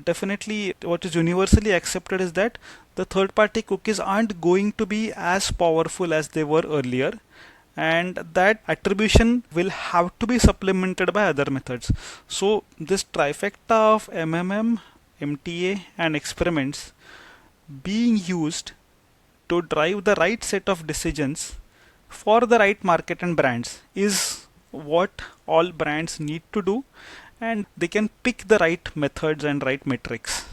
definitely what is universally accepted is that the third-party cookies aren't going to be as powerful as they were earlier, and that attribution will have to be supplemented by other methods. So this trifecta of MMM, MTA, and experiments being used to drive the right set of decisions for the right market and brands is what all brands need to do, and they can pick the right methods and right metrics.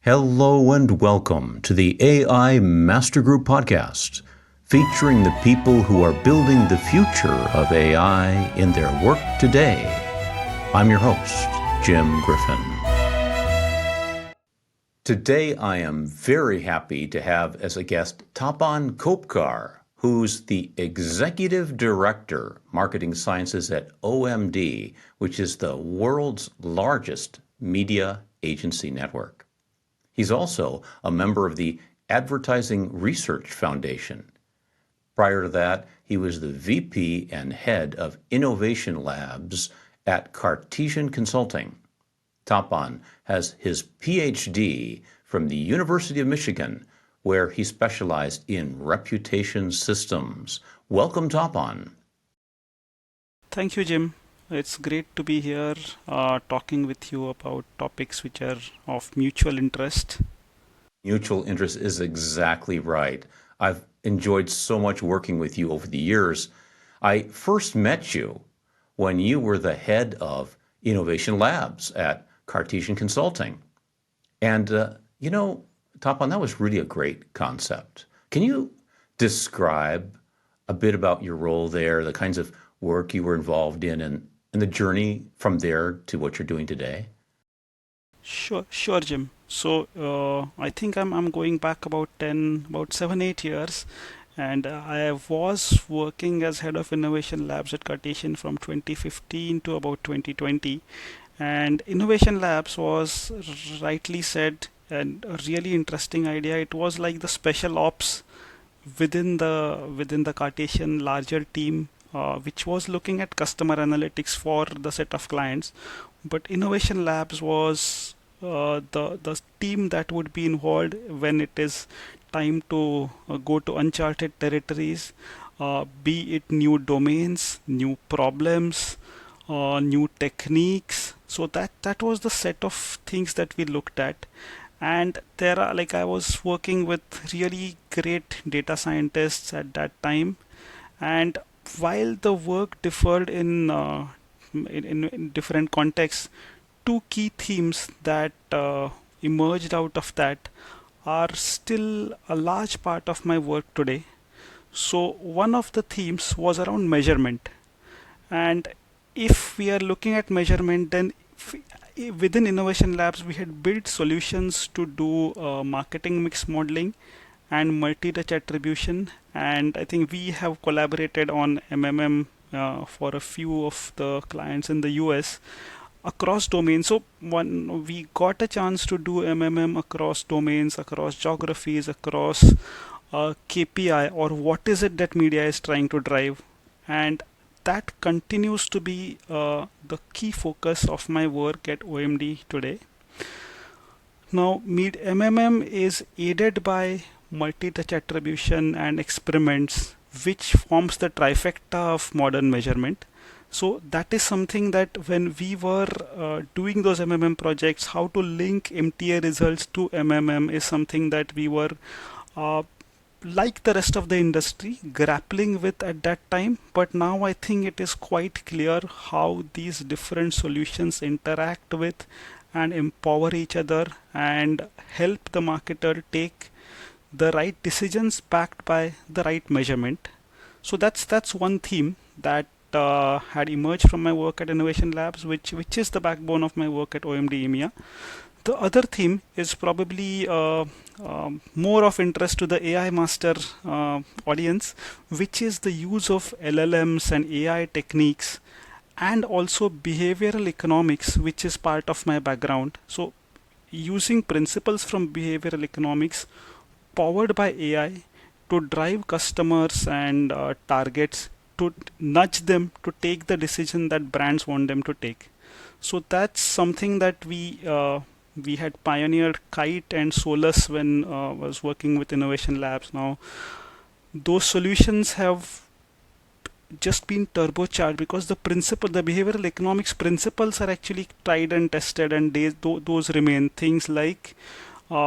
Hello and welcome to the AI Master Group podcast, featuring the people who are building the future of AI in their work today. I'm your host, Jim Griffin. Today I am very happy to have as a guest Tapan Khopkar, who's the Executive Director, Marketing Sciences at OMD, which is the world's largest media agency network. He's also a member of the Advertising Research Foundation. Prior to that, he was the VP and head of Innovation Labs at Cartesian Consulting. Tapan has his PhD from the University of Michigan, where he specialized in reputation systems. Welcome, Tapan. Thank you, Jim. It's great to be here talking with you about topics which are of mutual interest. Mutual interest is exactly right. I've enjoyed so much working with you over the years. I first met you when you were the head of Innovation Labs at Cartesian Consulting. And, Tapan, that was really a great concept. Can you describe a bit about your role there, the kinds of work you were involved in, and the journey from there to what you're doing today? Sure, Jim. So I think I'm going back about 7, 8 years, and I was working as head of innovation labs at Cartesian from 2015 to about 2020. And innovation labs was, rightly said, and a really interesting idea. It was like the special ops within the Cartesian larger team, which was looking at customer analytics for the set of clients. But innovation labs was the team that would be involved when it is time to go to uncharted territories, be it new domains, new problems, new techniques. So that was the set of things that we looked at. And there are, like, I was working with really great data scientists at that time, and while the work differed in different contexts, two key themes that emerged out of that are still a large part of my work today. So one of the themes was around measurement, and if we are looking at measurement, then within innovation labs we had built solutions to do marketing mix modeling and multi-touch attribution, and I think we have collaborated on MMM for a few of the clients in the US across domains. So when we got a chance to do MMM across domains, across geographies, across KPI, or what is it that media is trying to drive, and that continues to be the key focus of my work at OMD today. Now, MMM is aided by multi-touch attribution and experiments, which forms the trifecta of modern measurement. So that is something that when we were doing those MMM projects, how to link MTA results to MMM is something that we were, like the rest of the industry, grappling with at that time. But now I think it is quite clear how these different solutions interact with and empower each other and help the marketer take the right decisions backed by the right measurement. So that's one theme that had emerged from my work at Innovation Labs, which is the backbone of my work at OMD EMEA. The other theme is probably more of interest to the AI master audience, which is the use of LLMs and AI techniques, and also behavioral economics, which is part of my background. So using principles from behavioral economics powered by AI to drive customers and targets to nudge them to take the decision that brands want them to take. So that's something that we had pioneered Kite and Solus when was working with Innovation Labs. Now those solutions have just been turbocharged because the behavioral economics principles are actually tried and tested, and those remain. Things like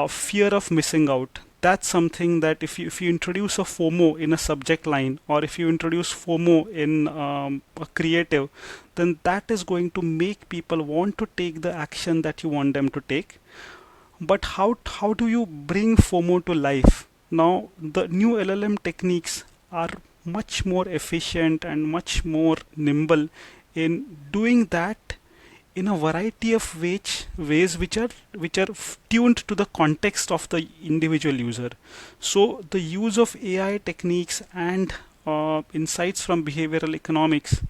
fear of missing out. That's something that if you introduce a FOMO in a subject line, or if you introduce FOMO in a creative, then that is going to make people want to take the action that you want them to take. But how do you bring FOMO to life? Now the new LLM techniques are much more efficient and much more nimble in doing that in a variety of ways which are tuned to the context of the individual user. So the use of AI techniques and insights from behavioral economics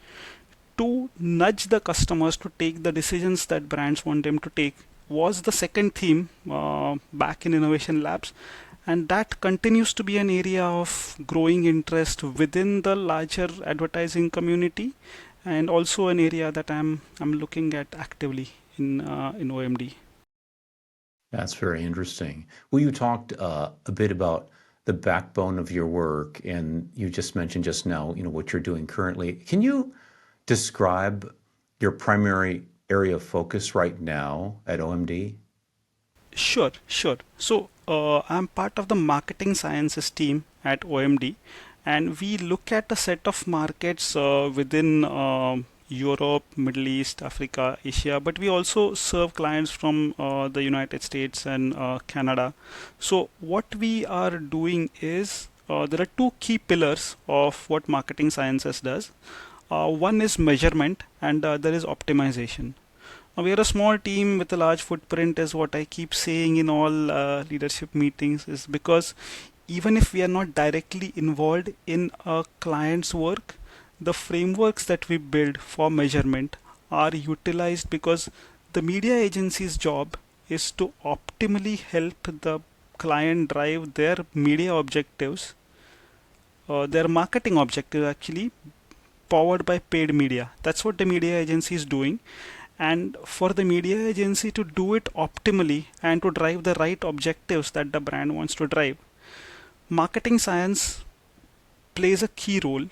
to nudge the customers to take the decisions that brands want them to take was the second theme back in Innovation Labs, and that continues to be an area of growing interest within the larger advertising community, and also an area that I'm looking at actively in OMD. That's very interesting. Well, you talked a bit about the backbone of your work, and you just mentioned just now, what you're doing currently. Can you describe your primary area of focus right now at OMD? Sure, sure. So I'm part of the marketing sciences team at OMD, and we look at a set of markets within Europe, Middle East, Africa, Asia, but we also serve clients from the United States and Canada. So what we are doing is there are two key pillars of what marketing sciences does. One is measurement, and the other is optimization. Now, we are a small team with a large footprint, is what I keep saying in all leadership meetings, is because even if we are not directly involved in a client's work, the frameworks that we build for measurement are utilized because the media agency's job is to optimally help the client drive their media objectives, their marketing objectives actually, powered by paid media. That's what the media agency is doing. And for the media agency to do it optimally and to drive the right objectives that the brand wants to drive, marketing science plays a key role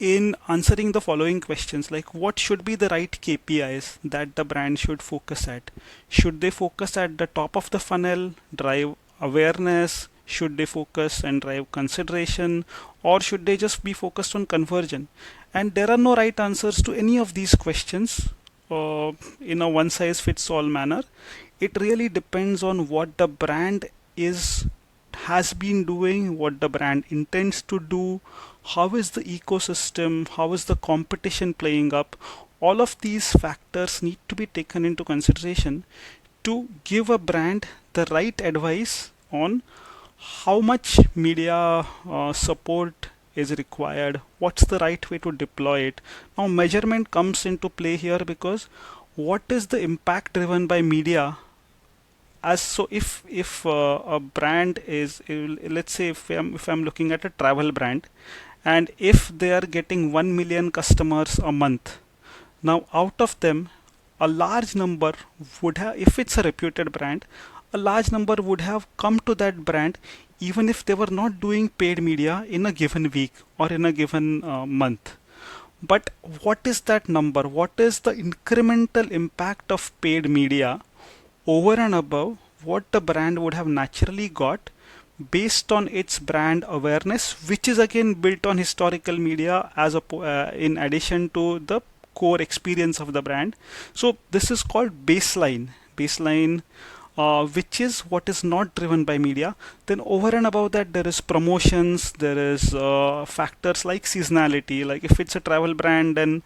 in answering the following questions, like what should be the right KPIs that the brand should focus at? Should they focus at the top of the funnel, drive awareness? Should they focus and drive consideration, or should they just be focused on conversion? And there are no right answers to any of these questions in a one size fits all manner. It really depends on what the brand has been doing, what the brand intends to do, how is the ecosystem, how is the competition playing up. All of these factors need to be taken into consideration to give a brand the right advice on how much media support is required, what's the right way to deploy it. Now measurement comes into play here because what is the impact driven by media? As so if a brand is, let's say if I'm looking at a travel brand, and if they are getting 1 million customers a month, now out of them a large number would have, if it's a reputed brand, a large number would have come to that brand even if they were not doing paid media in a given week or in a given month. But what is that number? What is the incremental impact of paid media over and above what the brand would have naturally got based on its brand awareness, which is again built on historical media in addition to the core experience of the brand. So this is called baseline, which is what is not driven by media. Then over and above that, there is promotions, there is factors like seasonality. Like if it's a travel brand, then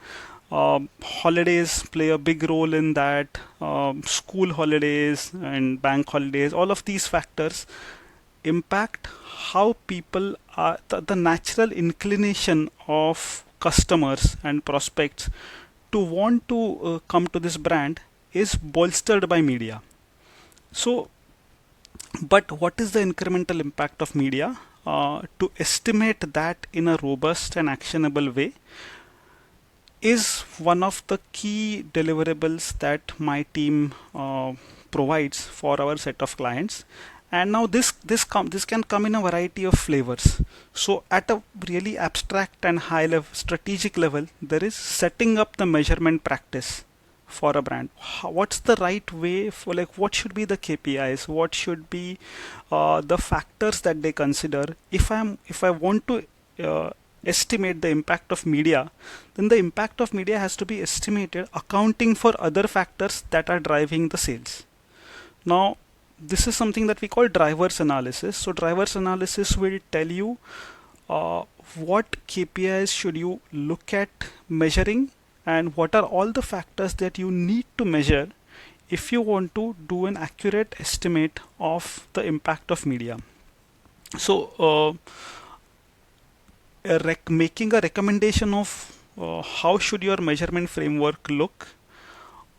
holidays play a big role in that. School holidays and bank holidays, all of these factors impact how people are, the natural inclination of customers and prospects to want to come to this brand is bolstered by media. So, but what is the incremental impact of media? to estimate that in a robust and actionable way is one of the key deliverables that my team provides for our set of clients. And now this can come in a variety of flavors. So at a really abstract and high level strategic level, there is setting up the measurement practice for a brand. What's the right way for, like, what should be the KPIs, what should be the factors that they consider. If I want to estimate the impact of media, then the impact of media has to be estimated accounting for other factors that are driving the sales. Now this is something that we call drivers analysis. So drivers analysis will tell you what KPIs should you look at measuring, and what are all the factors that you need to measure if you want to do an accurate estimate of the impact of media. So making a recommendation of how should your measurement framework look,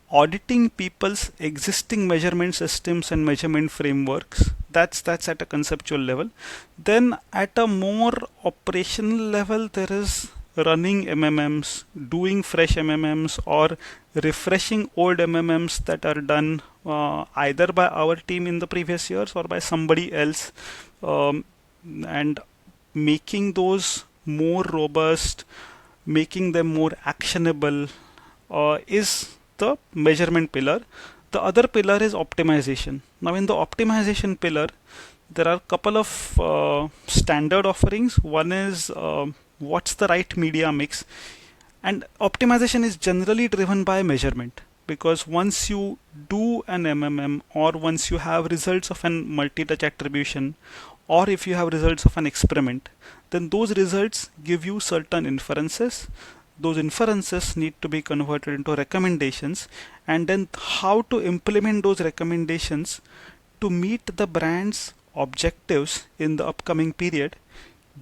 auditing people's existing measurement systems and measurement frameworks, that's at a conceptual level. Then at a more operational level, there is running MMMs, doing fresh MMMs, or refreshing old MMMs that are done either by our team in the previous years or by somebody else, and making those more robust, making them more actionable is the measurement pillar. The other pillar is optimization. Now in the optimization pillar, there are a couple of standard offerings. One is what's the right media mix, and optimization is generally driven by measurement, because once you do an MMM, or once you have results of an multi-touch attribution, or if you have results of an experiment, then those results give you certain inferences. Those inferences need to be converted into recommendations, and then how to implement those recommendations to meet the brand's objectives in the upcoming period,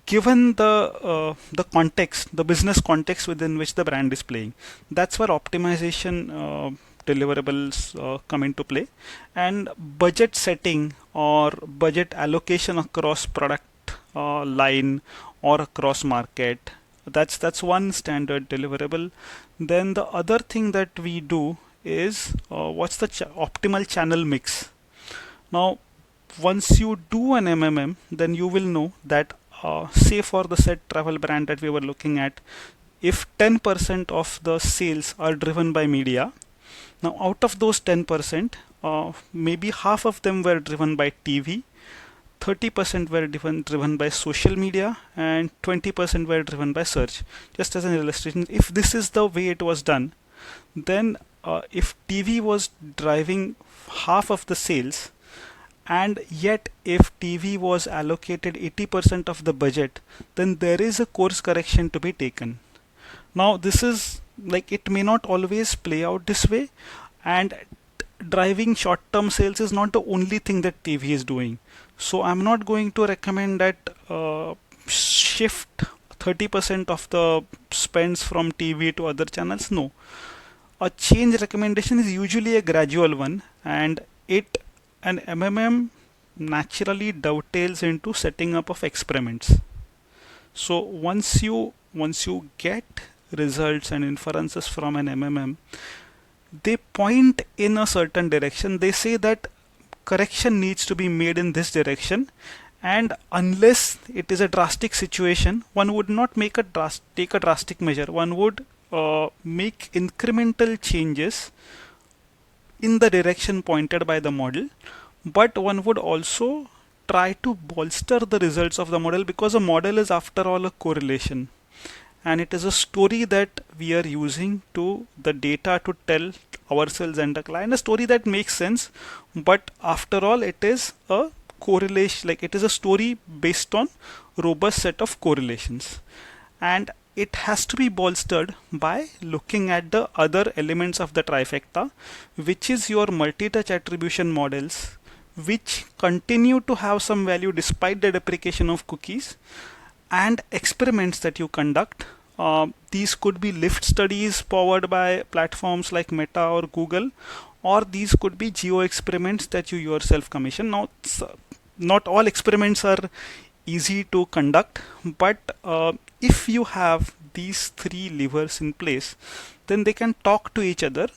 given the context, the business context within which the brand is playing. That's where optimization deliverables come into play. And budget setting or budget allocation across product line or across market, that's one standard deliverable. Then the other thing that we do is what's the optimal channel mix. Now once you do an MMM, then you will know that say for the said travel brand that we were looking at, if 10% of the sales are driven by media, now out of those 10%, maybe half of them were driven by TV, 30% were driven by social media, and 20% were driven by search. Just as an illustration, if this is the way it was done, then if TV was driving half of the sales, and yet if TV was allocated 80% of the budget, then there is a course correction to be taken. Now this is like, it may not always play out this way, and driving short-term sales is not the only thing that TV is doing. So I'm not going to recommend that shift 30% of the spends from TV to other channels. No, a change recommendation is usually a gradual one, and an MMM naturally dovetails into setting up of experiments. So once you get results and inferences from an MMM, they point in a certain direction. They say that correction needs to be made in this direction, and unless it is a drastic situation, one would not take a drastic measure. One would make incremental changes in the direction pointed by the model, but one would also try to bolster the results of the model, because a model is after all a correlation, and it is a story that we are using to the data to tell ourselves and the client a story that makes sense. But after all, it is a correlation, like it is a story based on robust set of correlations, and it has to be bolstered by looking at the other elements of the trifecta, which is your multi-touch attribution models, which continue to have some value despite the deprecation of cookies, and experiments that you conduct. These could be lift studies powered by platforms like Meta or Google, or these could be geo experiments that you yourself commission. Now, not all experiments are easy to conduct. But if you have these three levers in place, then they can talk to each other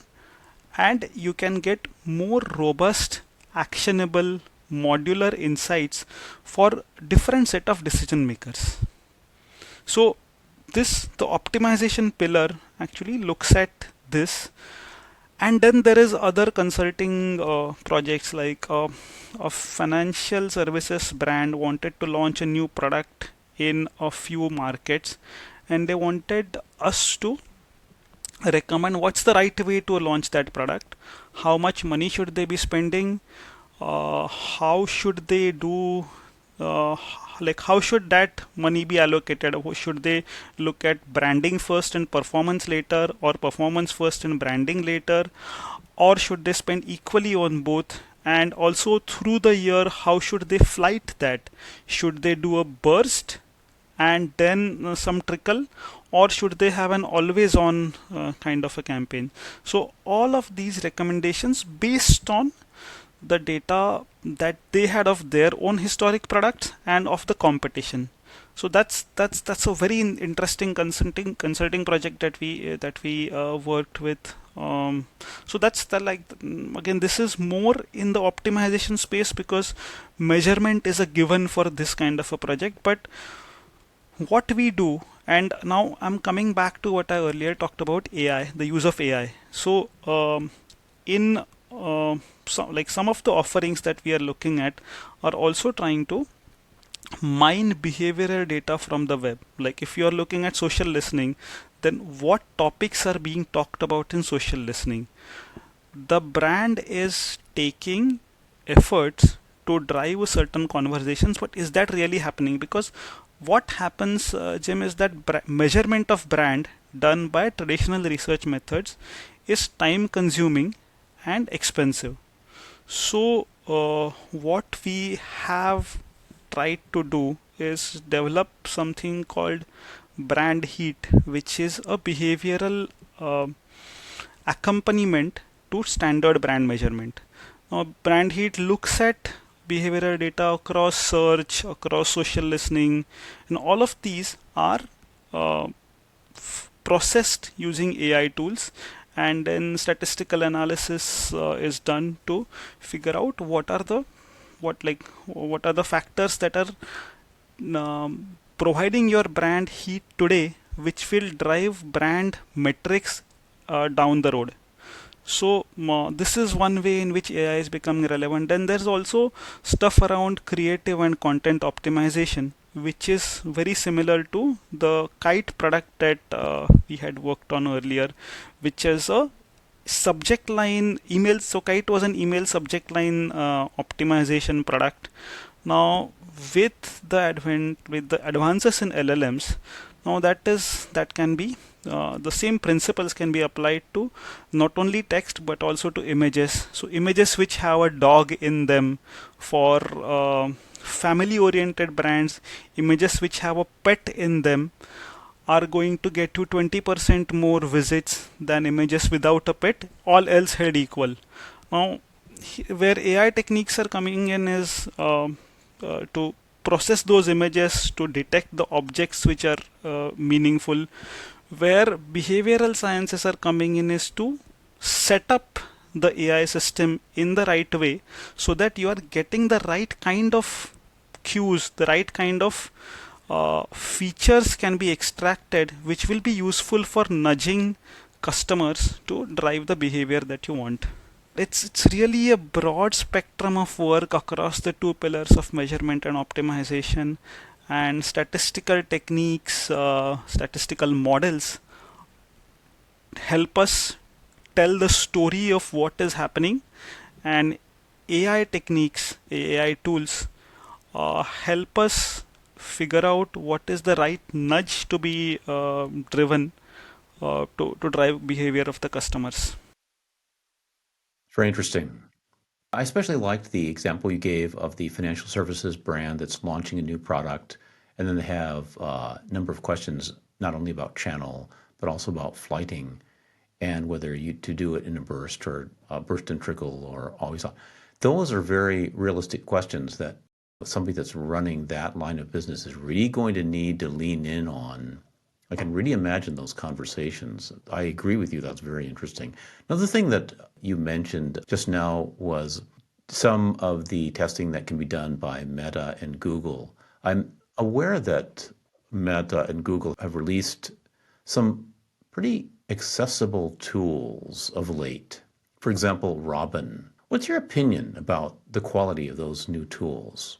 and you can get more robust, actionable, modular insights for different set of decision makers. So the optimization pillar actually looks at this. And then there is other consulting projects, like a financial services brand wanted to launch a new product in a few markets, and they wanted us to recommend what's the right way to launch that product, how much money should they be spending, how should they do, uh, like how should that money be allocated? Should they look at branding first and performance later, or performance first and branding later, or should they spend equally on both? And also through the year, how should they flight that? Should they do a burst and then some trickle, or should they have an always on kind of a campaign? So all of these recommendations based on the data that they had of their own historic products and of the competition. So that's a very interesting consulting project that we worked with. So that's the like again, this is more in the optimization space because measurement is a given for this kind of a project. But what we do, and now I'm coming back to what I earlier talked about, AI, the use of AI. So in some of the offerings that we are looking at are also trying to mine behavioral data from the web. Like if you are looking at social listening, then what topics are being talked about in social listening? The brand is taking efforts to drive certain conversations, but is that really happening? Because what happens, Jim, is that measurement of brand done by traditional research methods is time consuming and expensive. So what we have tried to do is develop something called brand heat, which is a behavioral accompaniment to standard brand measurement. Now, brand heat looks at behavioral data across search, across social listening, and all of these are uh, processed using AI tools, and then statistical analysis is done to figure out what are the factors that are providing your brand heat today, which will drive brand metrics down the road. So this is one way in which AI is becoming relevant. Then there's also stuff around creative and content optimization, which is very similar to the Kite product that we had worked on earlier, which is a subject line email. So Kite was an email subject line optimization product. Now with the advances in LLMs, now that can be the same principles can be applied to not only text but also to images. So images which have a dog in them for family oriented brands, images which have a pet in them are going to get you 20% more visits than images without a pet, all else held equal. Now, where AI techniques are coming in is to process those images to detect the objects which are meaningful. Where behavioral sciences are coming in is to set up the AI system in the right way so that you are getting the right kind of cues, the right kind of features can be extracted which will be useful for nudging customers to drive the behavior that you want. It's really a broad spectrum of work across the two pillars of measurement and optimization, and statistical techniques, statistical models help us tell the story of what is happening, and AI techniques, AI tools help us figure out what is the right nudge to be driven to drive behavior of the customers. Very interesting. I especially liked the example you gave of the financial services brand that's launching a new product, and then they have a number of questions, not only about channel, but also about flighting and whether you to do it in a burst or a burst and trickle or always on. Those are very realistic questions that somebody that's running that line of business is really going to need to lean in on. I can really imagine those conversations. I agree with you. That's very interesting. Another thing that you mentioned just now was some of the testing that can be done by Meta and Google. I'm aware that Meta and Google have released some pretty accessible tools of late. For example, Robyn. What's your opinion about the quality of those new tools?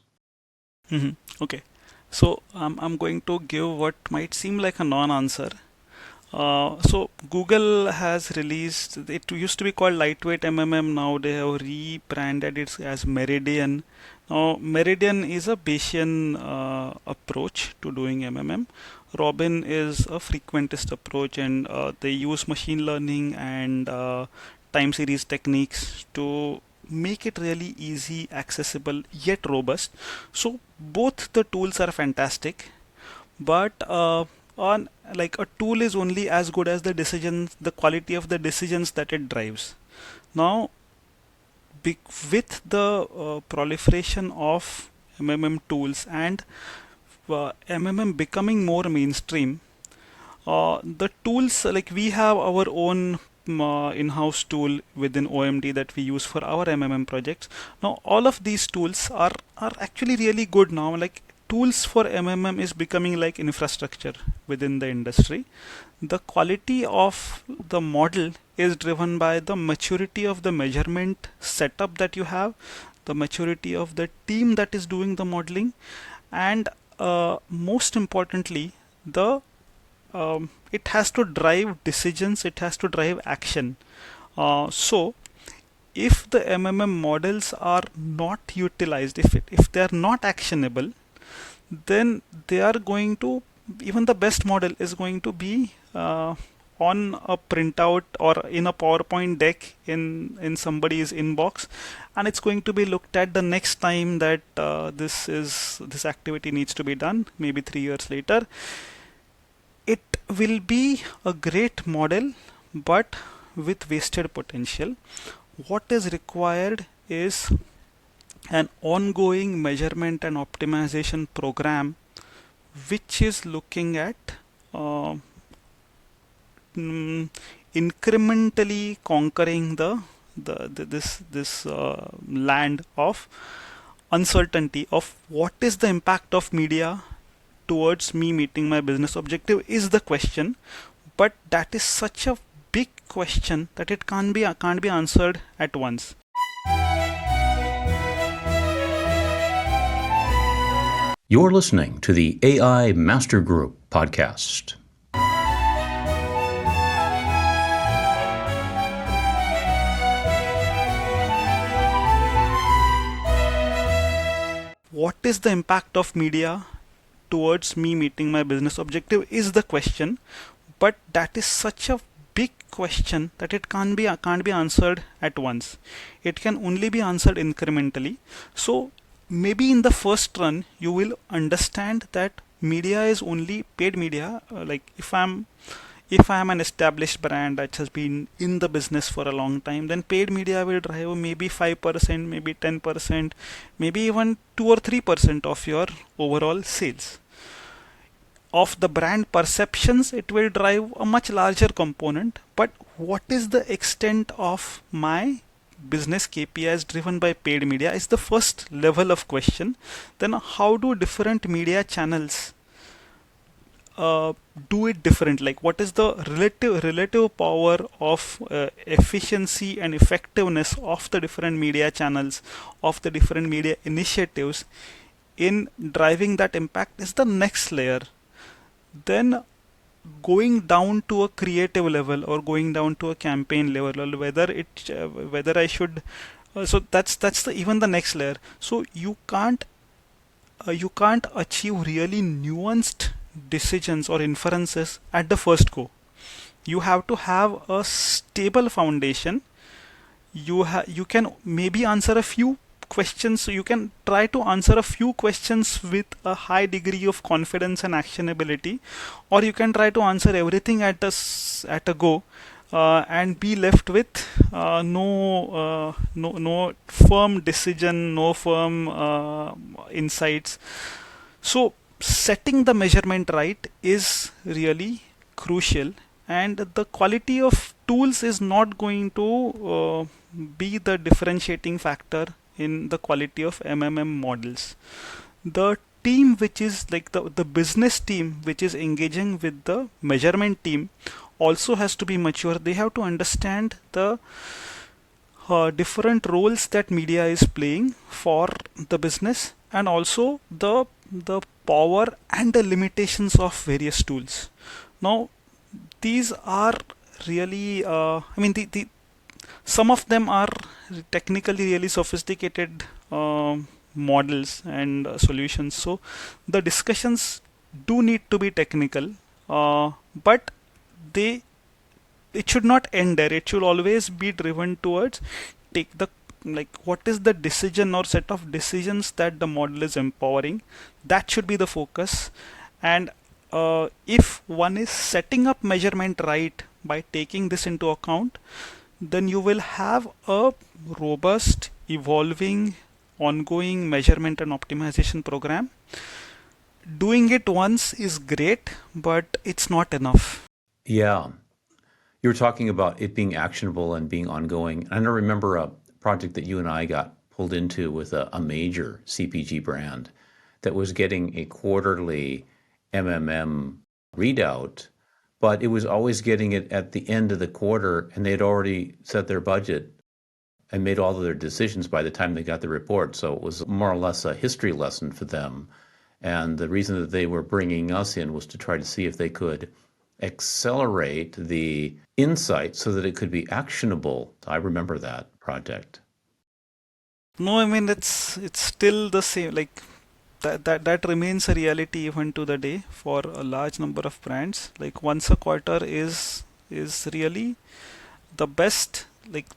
Okay. So I'm going to give what might seem like a non-answer. So Google has released, it used to be called lightweight MMM. Now they have rebranded it as Meridian. Now Meridian is a Bayesian approach to doing MMM. Robyn is a frequentist approach, and they use machine learning and time series techniques to make it really easy, accessible, yet robust. So both the tools are fantastic, but on like a tool is only as good as the quality of the decisions that it drives. Now, with the proliferation of MMM tools and MMM becoming more mainstream, the tools, like we have our own in-house tool within OMD that we use for our MMM projects. Now all of these tools are actually really good now. Like tools for MMM is becoming like infrastructure within the industry. The quality of the model is driven by the maturity of the measurement setup that you have, the maturity of the team that is doing the modeling, and most importantly, the it has to drive decisions, it has to drive action. So if the MMM models are not utilized, if they are not actionable, then they are going to, even the best model is going to be on a printout or in a PowerPoint deck in somebody's inbox, and it's going to be looked at the next time that this activity needs to be done, maybe 3 years later. It will be a great model, but with wasted potential. What is required is an ongoing measurement and optimization program which is looking at incrementally conquering this land of uncertainty of what is the impact of media towards me meeting my business objective is the question, but that is such a big question that it can't be answered at once. You're listening to the AI Master Group podcast. What is the impact of media towards me meeting my business objective is the question, but that is such a big question that it can't be answered at once. It can only be answered incrementally. So maybe in the first run you will understand that media is only paid media. Like if I'm an established brand that has been in the business for a long time, then paid media will drive maybe 5%, maybe 10%, maybe even 2 or 3% of your overall sales. Of the brand perceptions, it will drive a much larger component. But what is the extent of my business KPIs driven by paid media is the first level of question. Then how do different media channels do it different? Like what is the relative power of efficiency and effectiveness of the different media channels, of the different media initiatives in driving that impact is the next layer. Then going down to a creative level or going down to a campaign level, or whether I should so that's even the next layer. So you can't achieve really nuanced decisions or inferences at the first go. You have to have a stable foundation. You can maybe answer a few questions, so you can try to answer a few questions with a high degree of confidence and actionability, or you can try to answer everything at a go, and be left with no firm decision, no firm insights. So setting the measurement right is really crucial, and the quality of tools is not going to be the differentiating factor in the quality of MMM models. The team which is like the business team which is engaging with the measurement team also has to be mature. They have to understand the different roles that media is playing for the business, and also the power and the limitations of various tools. Now these are really some of them are technically really sophisticated models and solutions, so the discussions do need to be technical, but they it should not end there. It should always be driven towards take the like what is the decision or set of decisions that the model is empowering. That should be the focus. And if one is setting up measurement right by taking this into account, then you will have a robust, evolving, ongoing measurement and optimization program. Doing it once is great, but it's not enough. Yeah. You were talking about it being actionable and being ongoing. I remember a project that you and I got pulled into with a major CPG brand that was getting a quarterly MMM readout, but it was always getting it at the end of the quarter, and they'd already set their budget and made all of their decisions by the time they got the report. So it was more or less a history lesson for them. And the reason that they were bringing us in was to try to see if they could accelerate the insight so that it could be actionable. I remember that project. No, I mean it's still the same. Like that remains a reality even to the day for a large number of brands. Like once a quarter is really the best. Like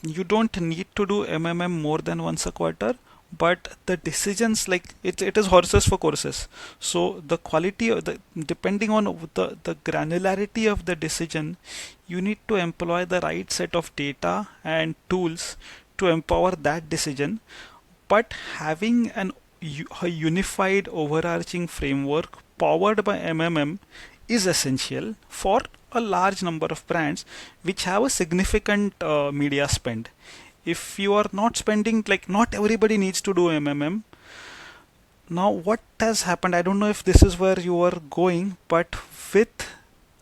you don't need to do MMM more than once a quarter, but the decisions, like it is horses for courses. So the quality of the depending on the granularity of the decision, you need to employ the right set of data and tools to empower that decision. But having a unified overarching framework powered by MMM is essential for a large number of brands which have a significant media spend. If you are not spending, like not everybody needs to do MMM. Now what has happened, I don't know if this is where you are going, but with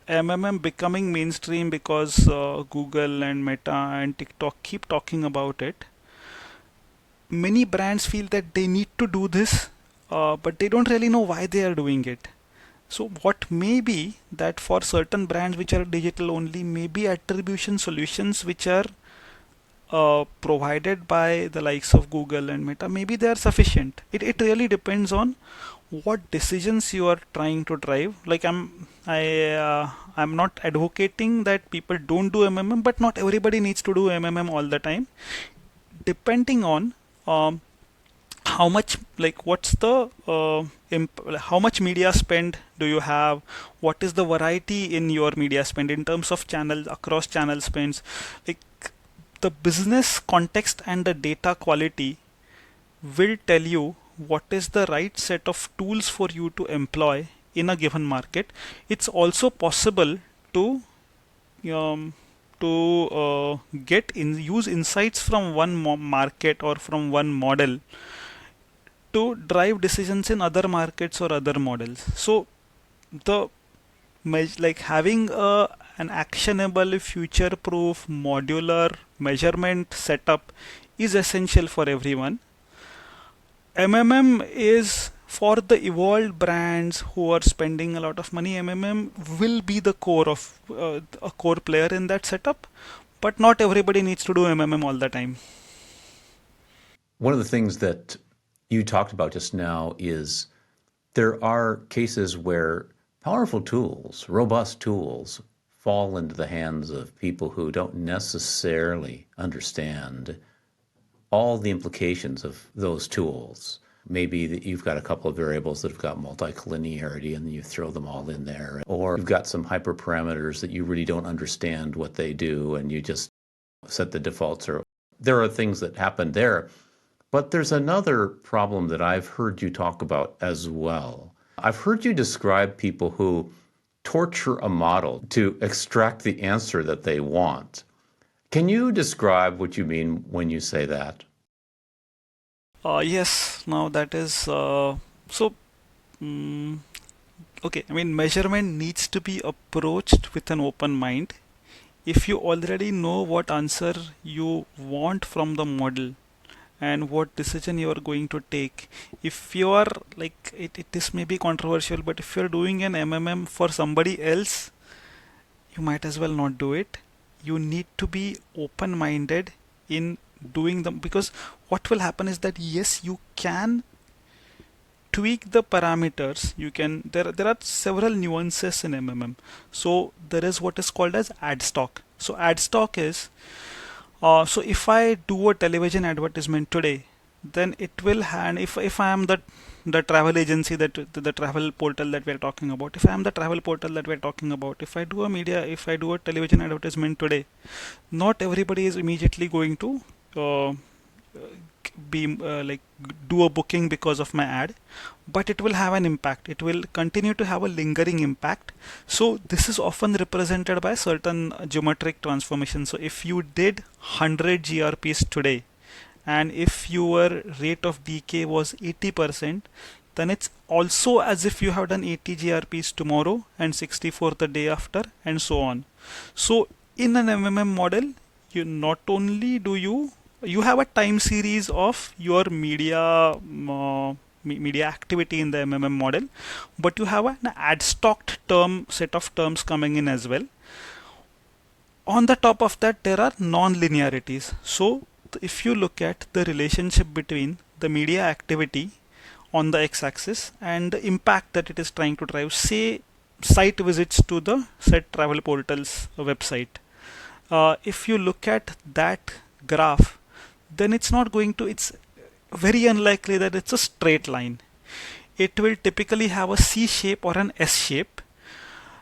MMM becoming mainstream because Google and Meta and TikTok keep talking about it, many brands feel that they need to do this, but they don't really know why they are doing it. So what may be that for certain brands which are digital only, maybe attribution solutions which are provided by the likes of Google and Meta, maybe they are sufficient. It really depends on what decisions you are trying to drive. Like I'm not advocating that people don't do MMM, but not everybody needs to do MMM all the time. Depending on um, how much, like what's the how much media spend do you have, what is the variety in your media spend in terms of channels, across channel spends, like the business context and the data quality will tell you what is the right set of tools for you to employ in a given market. It's also possible to um, get in use insights from one market or from one model to drive decisions in other markets or other models. So the like having an actionable, future-proof, modular measurement setup is essential for everyone. MMM is for the evolved brands who are spending a lot of money. MMM will be the core of a core player in that setup, but not everybody needs to do MMM all the time. One of the things that you talked about just now is there are cases where powerful tools, robust tools, fall into the hands of people who don't necessarily understand all the implications of those tools. Maybe that you've got a couple of variables that have got multicollinearity and you throw them all in there. Or you've got some hyperparameters that you really don't understand what they do and you just set the defaults. Or there are things that happen there. But there's another problem that I've heard you talk about as well. I've heard you describe people who torture a model to extract the answer that they want. Can you describe what you mean when you say that? Yes, now that is mm, okay. I mean, measurement needs to be approached with an open mind. If you already know what answer you want from the model and what decision you are going to take, if you are like it is maybe controversial, but if you're doing an MMM for somebody else, you might as well not do it. You need to be open-minded in doing them, because what will happen is that yes, you can tweak the parameters. You can there are several nuances in MMM. So there is what is called as AdStock. So AdStock is so if I do a television advertisement today, then it will hand if I am the travel agency, that the travel portal that we're talking about, if I am the travel portal that we're talking about, if I do a television advertisement today, not everybody is immediately going to uh, be like do a booking because of my ad, but it will have an impact. It will continue to have a lingering impact. So this is often represented by certain geometric transformations. So if you did 100 grps today, and if your rate of decay was 80%, then it's also as if you have done 80 grps tomorrow and 64 the day after, and so on. So in an MMM model, you not only do you have a time series of your media activity in the MMM model, but you have an ad-stocked set of terms coming in as well. On the top of that, there are non-linearities. So if you look at the relationship between the media activity on the x-axis and the impact that it is trying to drive, say site visits to the said travel portal's website, if you look at that graph, then it's very unlikely that it's a straight line. It will typically have a C shape or an S shape.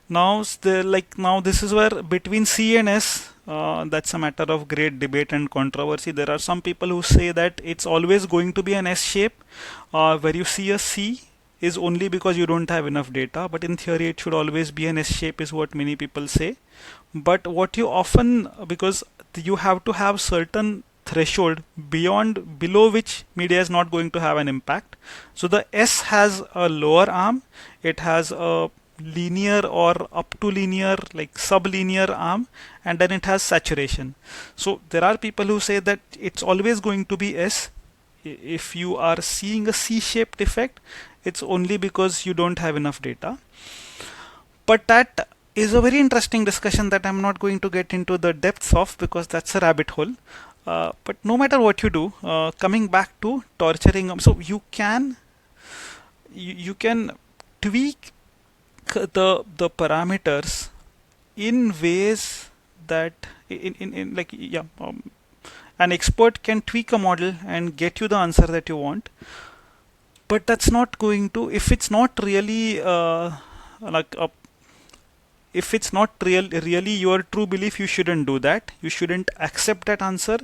Now this is where between C and S, that's a matter of great debate and controversy. There are some people who say that it's always going to be an S shape. Where you see a C is only because you don't have enough data, but in theory it should always be an S shape, is what many people say. But what you often, because you have to have certain threshold below which media is not going to have an impact. So the S has a lower arm, it has a linear or up to linear, like sublinear arm, and then it has saturation. So there are people who say that it's always going to be S. If you are seeing a C-shaped effect, it's only because you don't have enough data. But that is a very interesting discussion that I'm not going to get into the depths of, because that's a rabbit hole. But no matter what you do, coming back to torturing, so you can tweak the parameters in ways that in like yeah, an expert can tweak a model and get you the answer that you want, but that's not going to, if it's not really like a if it's not really your true belief, you shouldn't do that. You shouldn't accept that answer,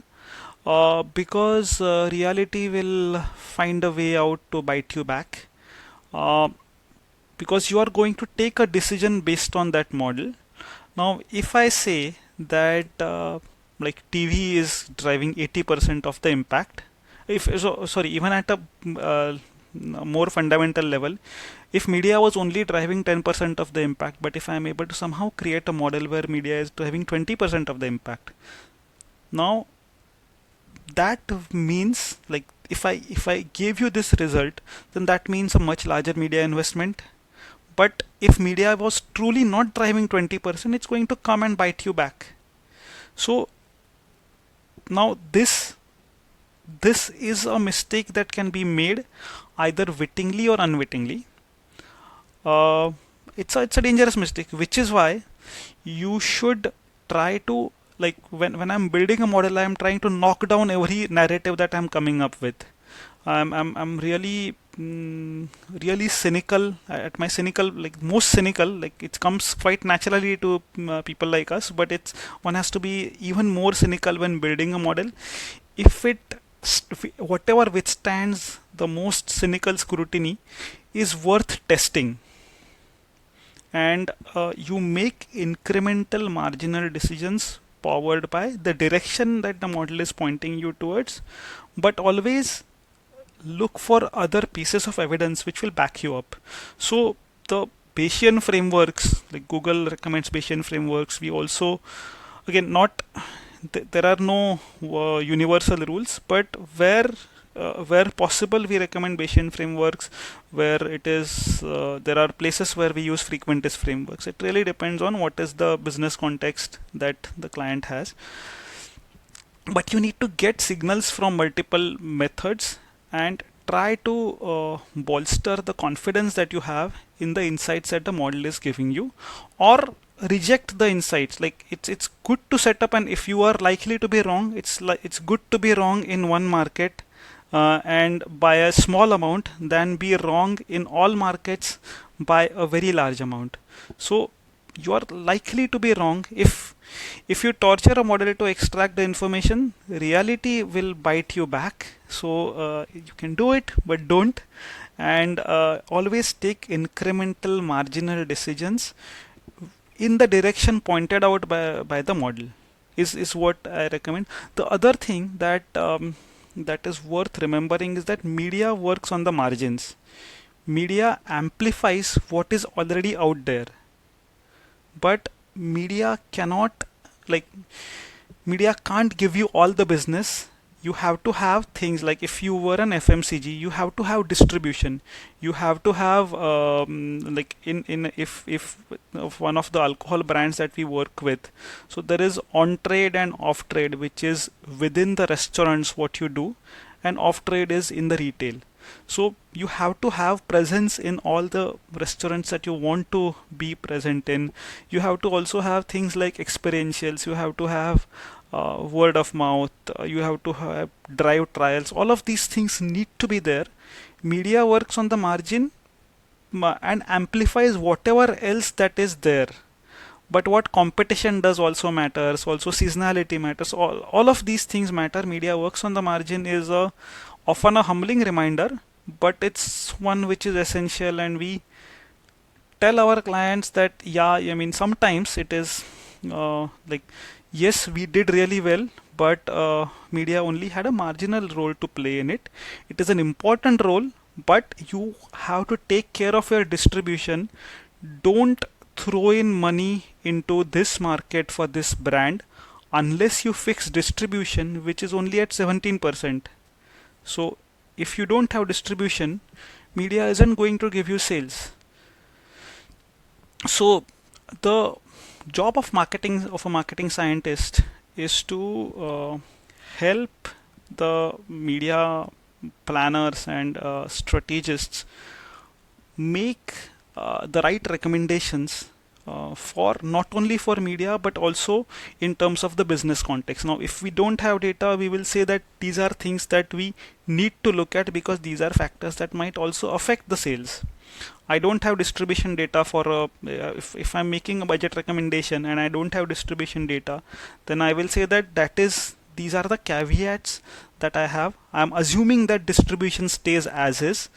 because reality will find a way out to bite you back, because you are going to take a decision based on that model. Now if I say that like TV is driving 80% of the impact, if so sorry, even at a more fundamental level, if media was only driving 10% of the impact, but if I am able to somehow create a model where media is driving 20% of the impact, now that means, like, if I gave you this result, then that means a much larger media investment. But if media was truly not driving 20%, it's going to come and bite you back. So now this is a mistake that can be made either wittingly or unwittingly. It's a dangerous mistake, which is why you should try to, like, when I'm building a model, I'm trying to knock down every narrative that I'm coming up with. I'm really really cynical at my cynical, like most cynical, like it comes quite naturally to people like us, but it's one has to be even more cynical when building a model. If whatever withstands the most cynical scrutiny is worth testing, and you make incremental marginal decisions powered by the direction that the model is pointing you towards, but always look for other pieces of evidence which will back you up. So the Bayesian frameworks, like Google recommends Bayesian frameworks, we also, again, not there are no universal rules, but where possible we recommend Bayesian frameworks. Where it is there are places where we use frequentist frameworks. It really depends on what is the business context that the client has, but you need to get signals from multiple methods and try to bolster the confidence that you have in the insights that the model is giving you, or reject the insights. Like it's good to set up, and if you are likely to be wrong, it's good to be wrong in one market and by a small amount than be wrong in all markets by a very large amount. So you are likely to be wrong. If you torture a model to extract the information, reality will bite you back. So you can do it, but don't. And always take incremental marginal decisions in the direction pointed out by the model is what I recommend. The other thing that is worth remembering is that media works on the margins. Media amplifies what is already out there, but media cannot, like, media can't give you all the business. You have to have things like, if you were an FMCG, you have to have distribution. You have to have like in if of one of the alcohol brands that we work with, so there is on trade and off trade, which is within the restaurants what you do, and off trade is in the retail. So you have to have presence in all the restaurants that you want to be present in. You have to also have things like experientials. You have to have word of mouth. You have to have drive trials. All of these things need to be there. Media works on the margin and amplifies whatever else that is there. But what competition does also matters. Also seasonality matters. All of these things matter. Media works on the margin is often a humbling reminder, but it's one which is essential. And we tell our clients that, yeah, I mean, sometimes it is like, yes, we did really well, but media only had a marginal role to play in it. It is an important role, but you have to take care of your distribution. Don't throw in money into this market for this brand unless you fix distribution, which is only at 17%. So if you don't have distribution, media isn't going to give you sales. So the job of a marketing scientist is to help the media planners and strategists make the right recommendations for not only for media but also in terms of the business context. Now, if we don't have data, we will say that these are things that we need to look at because these are factors that might also affect the sales. I don't have distribution data for if I'm making a budget recommendation and I don't have distribution data, then I will say that these are the caveats that I have. I'm assuming that distribution stays as is.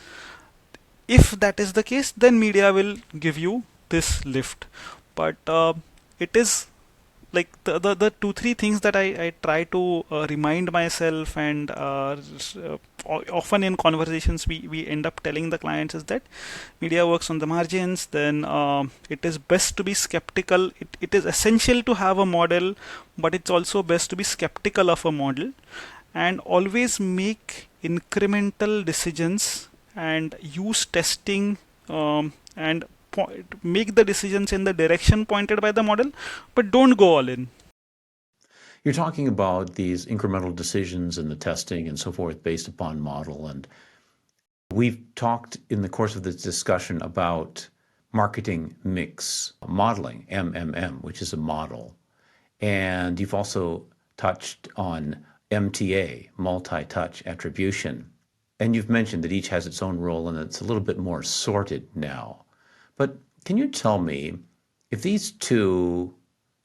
If that is the case, then media will give you this lift. But it is like the 2-3 things that I try to remind myself, and often in conversations we end up telling the clients is that media works on the margins. Then it is best to be skeptical. It is essential to have a model, but it's also best to be skeptical of a model and always make incremental decisions and use testing and make the decisions in the direction pointed by the model, but don't go all in. You're talking about these incremental decisions and the testing and so forth based upon model. And we've talked in the course of this discussion about marketing mix modeling, MMM, which is a model. And you've also touched on MTA, multi-touch attribution. and you've mentioned that each has its own role and it's a little bit more sorted now. But can you tell me if these two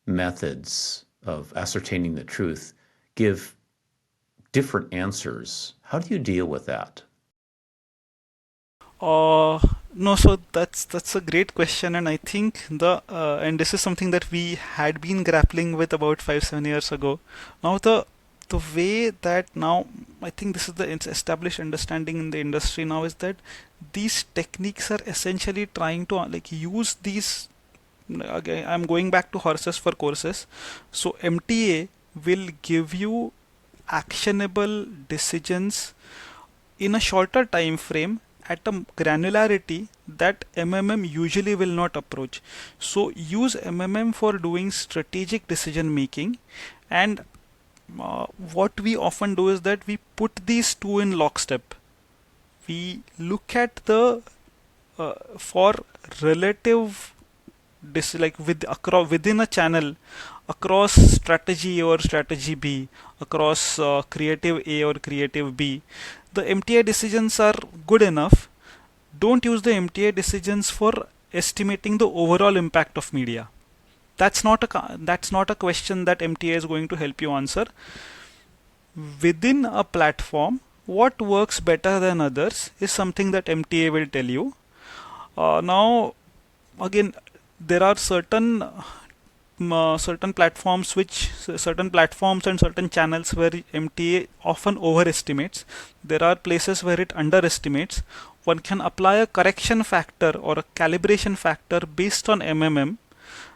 methods of ascertaining the truth give different answers, how do you deal with that? Uh, no, so that's a great question, and I think and this is something that we had been grappling with about 5 7 years ago. Now the way that now I think this is the established understanding in the industry now is that these techniques are essentially trying to like use these. Again, I'm going back to horses for courses. So MTA will give you actionable decisions in a shorter time frame at a granularity that MMM usually will not approach. So use MMM for doing strategic decision making, and what we often do is that we put these two in lockstep. We look at the for relative like with across within a channel across strategy A or strategy B, across creative A or creative B, the MTA decisions are good enough. Don't use the MTA decisions for estimating the overall impact of media. That's not a question that MTA is going to help you answer. Within a platform, what works better than others is something that MTA will tell you. Now, again, there are certain platforms and certain channels where MTA often overestimates. There are places where it underestimates. One can apply a correction factor or a calibration factor based on MMM.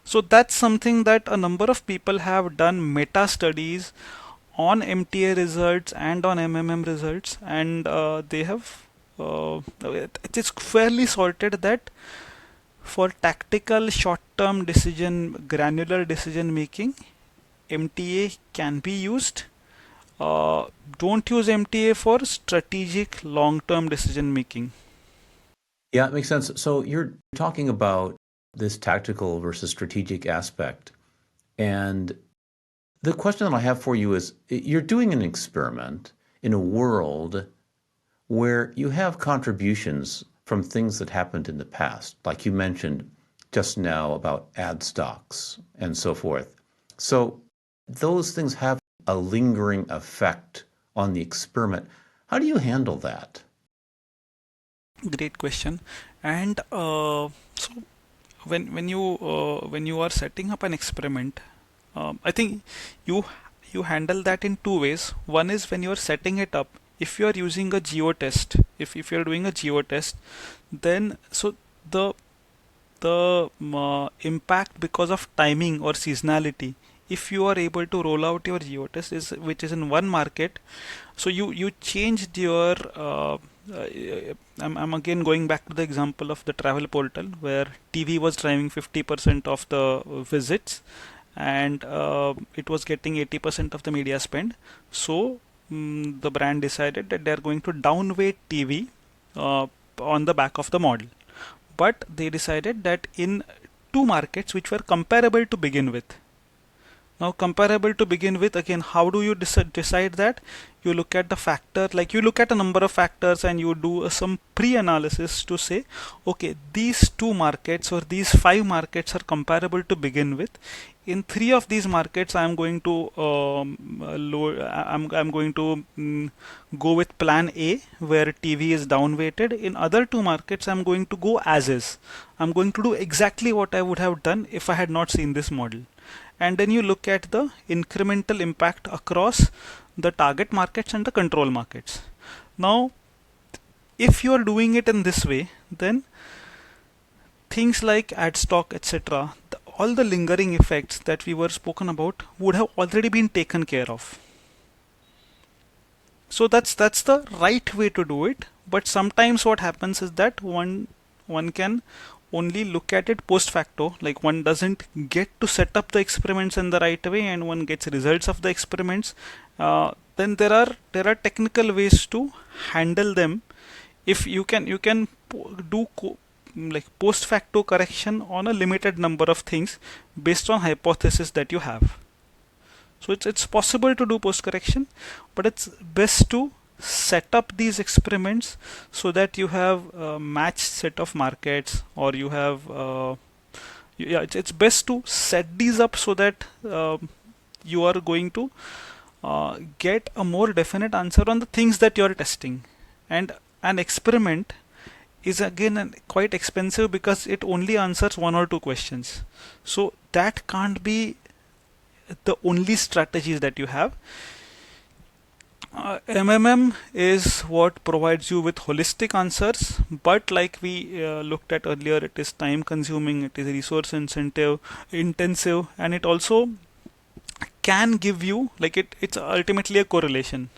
So that's something that a number of people have done meta studies on MTA results and on MMM results, and they have it is fairly sorted that for tactical short-term decision, granular decision making, MTA can be used. Don't use MTA for strategic long-term decision making. Yeah, it makes sense. So you're talking about this tactical versus strategic aspect. And the question that I have for you is you're doing an experiment in a world where you have contributions from things that happened in the past, like you mentioned just now about AdStocks and so forth. So those things have a lingering effect on the experiment. How do you handle that? Great question. And so when you are setting up an experiment, I think you you handle that in two ways. One is when you are setting it up. If you are using a geo test, if you are doing a geo test, then so the impact because of timing or seasonality, if you are able to roll out your geo test is which is in one market, so you changed your I'm again going back to the example of the travel portal where TV was driving 50% of the visits, and it was getting 80% of the media spend. So the brand decided that they are going to downweight TV uh, on the back of the model. But they decided that in two markets which were comparable to begin with. Now, comparable to begin with, again, how do you decide that? You look at the factor, like you look at a number of factors and you do some pre-analysis to say, okay, these two markets or these five markets are comparable to begin with. In three of these markets, I'm going to I'm going to go with plan A, where TV is downweighted. In other two markets, I'm going to go as is. I'm going to do exactly what I would have done if I had not seen this model. And then you look at the incremental impact across the target markets and the control markets. Now, if you are doing it in this way, then things like AdStock, etc., all the lingering effects that we were spoken about would have already been taken care of. So that's the right way to do it. But sometimes what happens is that one can only look at it post facto, like one doesn't get to set up the experiments in the right way and one gets results of the experiments. Then there are technical ways to handle them. If you can do like post facto correction on a limited number of things based on hypothesis that you have. So it's possible to do post correction, but it's best to set up these experiments so that you have a matched set of markets, or you have yeah, it's best to set these up so that you are going to get a more definite answer on the things that you're testing. And an experiment is again quite expensive because it only answers one or two questions. So that can't be the only strategies that you have. MMM is what provides you with holistic answers, but like we looked at earlier, it is time consuming, it is resource intensive, and it also can give you, like, it's ultimately a correlation.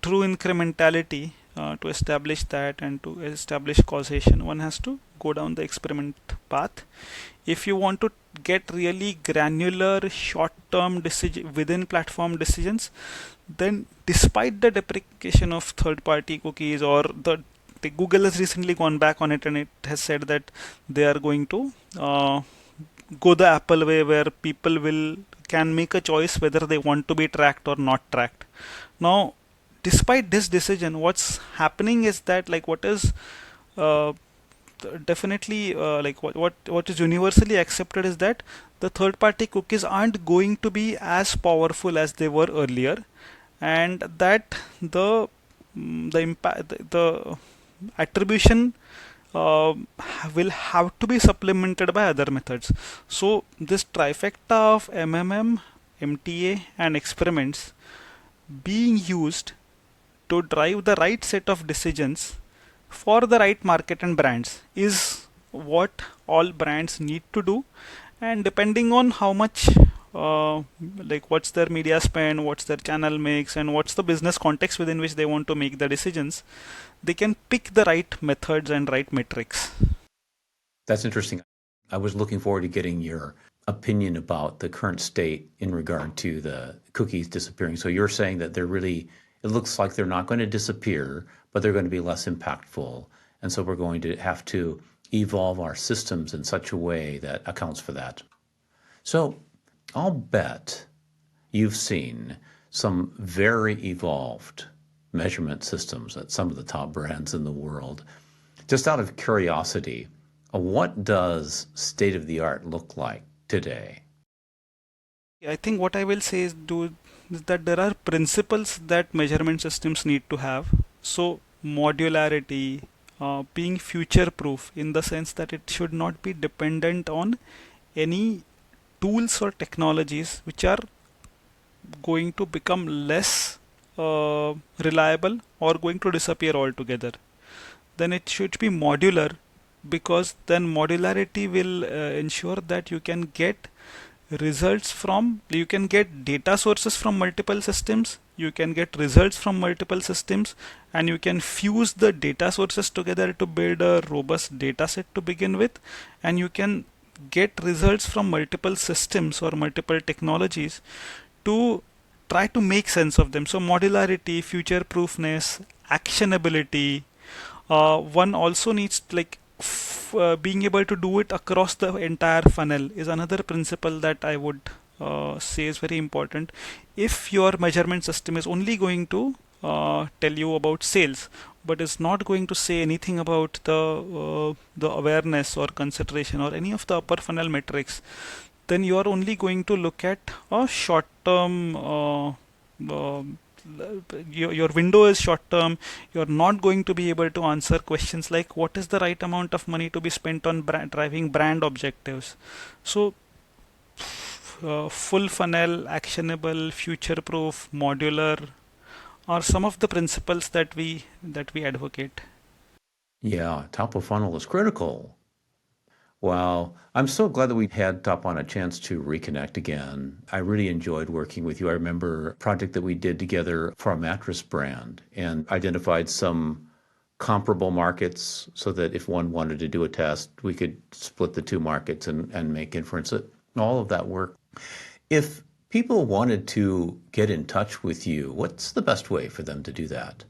True incrementality, to establish that and to establish causation, one has to go down the experiment path. If you want to get really granular short-term decision within platform decisions, then despite the deprecation of third-party cookies, or the Google has recently gone back on it and it has said that they are going to go the Apple way, where people can make a choice whether they want to be tracked or not tracked. Now, despite this decision, what's happening is that, like, what is uh, definitely like what is universally accepted is that the third party cookies aren't going to be as powerful as they were earlier, and that the impact, the attribution uh, will have to be supplemented by other methods. So this trifecta of MMM, MTA and experiments being used to drive the right set of decisions for the right market and brands is what all brands need to do. And depending on how much like what's their media spend, what's their channel mix, and what's the business context within which they want to make the decisions, they can pick the right methods and right metrics. That's interesting. I was looking forward to getting your opinion about the current state in regard to the cookies disappearing. So you're saying that it looks like they're not going to disappear, but they're going to be less impactful. And so we're going to have to evolve our systems in such a way that accounts for that. So I'll bet you've seen some very evolved measurement systems at some of the top brands in the world. Just out of curiosity, what does state of the art look like today? I think what I will say is that there are principles that measurement systems need to have. So modularity, being future proof in the sense that it should not be dependent on any tools or technologies which are going to become less reliable or going to disappear altogether. Then it should be modular, because then modularity will ensure that you can get data sources from multiple systems, you can get results from multiple systems, and you can fuse the data sources together to build a robust data set to begin with, and you can get results from multiple systems or multiple technologies to try to make sense of them. So modularity, future proofness, actionability. One also needs, like, being able to do it across the entire funnel is another principle that I would say is very important. If your measurement system is only going to tell you about sales, but is not going to say anything about the awareness or consideration or any of the upper funnel metrics, then you are only going to look at a short term your window is short term. You're not going to be able to answer questions like what is the right amount of money to be spent on driving brand objectives. So full funnel, actionable, future proof, modular are some of the principles that we advocate. Yeah, top of funnel is critical. Wow. I'm so glad that we had Tapan a chance to reconnect again. I really enjoyed working with you. I remember a project that we did together for a mattress brand and identified some comparable markets so that if one wanted to do a test, we could split the two markets and make inference. All of that work. If people wanted to get in touch with you, what's the best way for them to do that?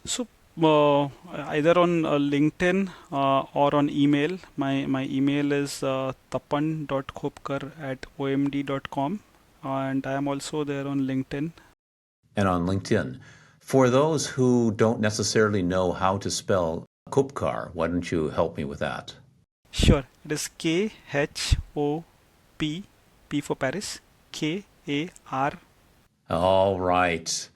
So either on LinkedIn or on email. My email is tapan.khopkar@omd.com, and I am also there on LinkedIn. And on LinkedIn. For those who don't necessarily know how to spell Khopkar, why don't you help me with that? Sure, it is Khop, P for Paris, Kar. All right.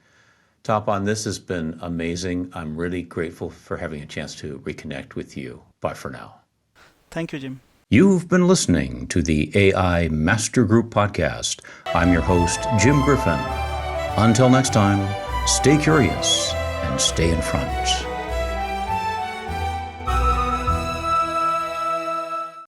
Tapan, this has been amazing. I'm really grateful for having a chance to reconnect with you. Bye for now. Thank you, Jim. You've been listening to the AI Master Group podcast. I'm your host, Jim Griffin. Until next time, stay curious and stay in front.